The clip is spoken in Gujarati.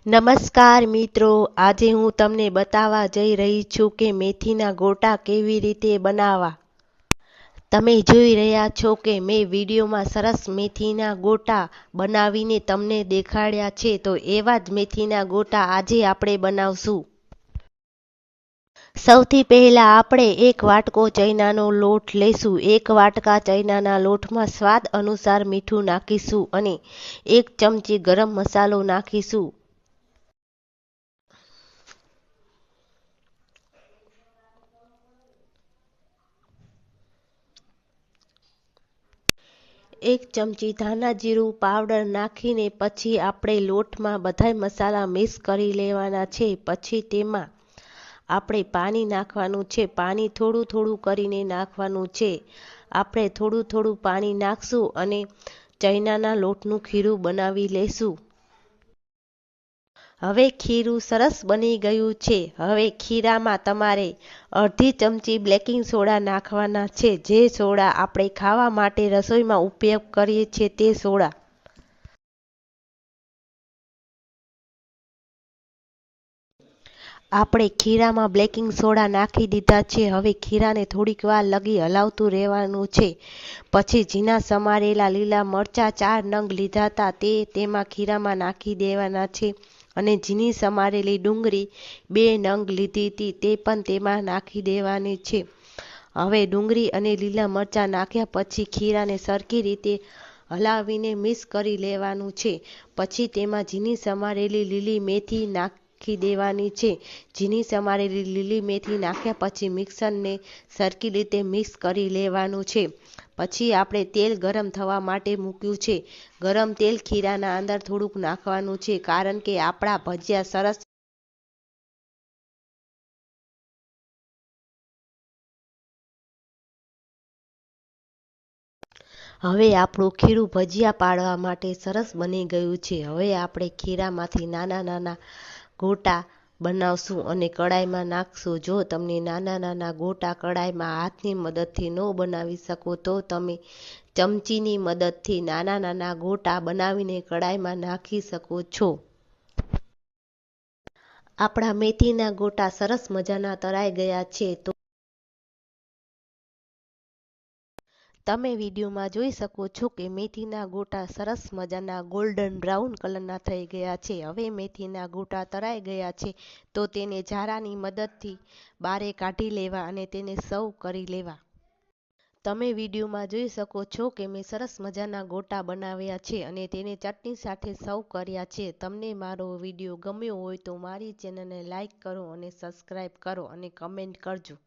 નમસ્કાર મિત્રો, આજે હું તમને બતાવવા જઈ રહી છું કે મેથીના ગોટા કેવી રીતે બનાવવા। તમે જોઈ રહ્યા છો કે મેં વિડીયોમાં સરસ મેથીના ગોટા બનાવીને તમને દેખાડ્યા છે, તો એવા જ મેથીના ગોટા આજે આપણે બનાવશું। સૌથી પહેલા આપણે એક વાટકો ચણાનો લોટ લઈશું। એક વાટકા ચણાના લોટમાં સ્વાદ અનુસાર મીઠું નાખીશું અને 1 ચમચી ગરમ મસાલો નાખીશું। 1 ચમચી ધાણા જીરું પાવડર નાખીને પછી આપણે લોટમાં બધાય મસાલા મિક્સ કરી લેવાના છે। પછી તેમાં આપણે પાણી નાખવાનું છે। પાણી થોડું થોડું કરીને નાખવાનું છે। આપણે થોડું થોડું પાણી નાખશું અને ચણાના લોટનું ખીરું બનાવી લેશું। હવે ખીરું સરસ બની ગયું છે। હવે ખીરામાં તમારે અડધી ચમચી બેકિંગ સોડા નાખવાના છે, જે સોડા આપણે ખાવા માટે રસોઈમાં ઉપયોગ કરીએ છીએ તે સોડા। આપણે ખીરામાં બેકિંગ સોડા નાખી દીધા છે। હવે ખીરાને થોડીક વાર લગી હલાવતું રહેવાનું છે। પછી ઝીણા સમારેલા લીલા મરચાં 4 નંગ લીધા હતા તે તેમાં ખીરામાં નાખી દેવાના છે અને ઝીણી સમારેલી ડુંગળી 2 નંગ લીધી હતી તે પણ તેમાં નાખી દેવાની છે। હવે ડુંગળી અને લીલા મરચાં નાખ્યા પછી ખીરાને સરખી રીતે હલાવીને મિક્સ કરી લેવાનું છે। પછી તેમાં ઝીણી સમારેલી લીલી મેથી નાખી દેવાની છે। ઝીણી સમારેલી લીલી મેથી નાખ્યા પછી મિક્સરને સરખી રીતે મિક્સ કરી લેવાનું છે। પછી આપણે તેલ ગરમ થવા માટે મૂક્યું છે। ગરમ તેલ ખીરાના અંદર થોડુંક નાખવાનું છે, કારણ કે આપણા ભજીયા સરસ હવે આપણું ખીરું ભજીયા પાડવા માટે સરસ બની ગયું છે। હવે આપણે ખીરામાંથી નાના નાના ગોટા બનાવશું અને કડાઈમાં નાખશું। જો તમને નાના નાના ગોટા કડાઈમાં હાથની મદદથી ન બનાવી શકો તો તમે ચમચીની મદદથી નાના નાના ગોટા બનાવીને કડાઈમાં નાખી શકો છો। આપણા મેથીના ગોટા સરસ મજાના તળાઈ ગયા છે। તો તમે વિડીયોમાં જોઈ શકો છો કે મેથીના ગોટા સરસ મજાના ગોલ્ડન બ્રાઉન કલરના થઈ ગયા છે। હવે મેથીના ગોટા તળાઈ ગયા છે તો તેને ઝારાની મદદથી બારે કાઢી લેવા અને તેને સર્વ કરી લેવા। તમે વિડીયોમાં જોઈ શકો છો કે મેં સરસ મજાના ગોટા બનાવ્યા છે અને તેને ચટણી સાથે સર્વ કર્યા છે। તમને મારો વિડીયો ગમ્યો હોય તો મારી ચેનલને લાઈક કરો અને સબસ્ક્રાઈબ કરો અને કમેન્ટ કરજો।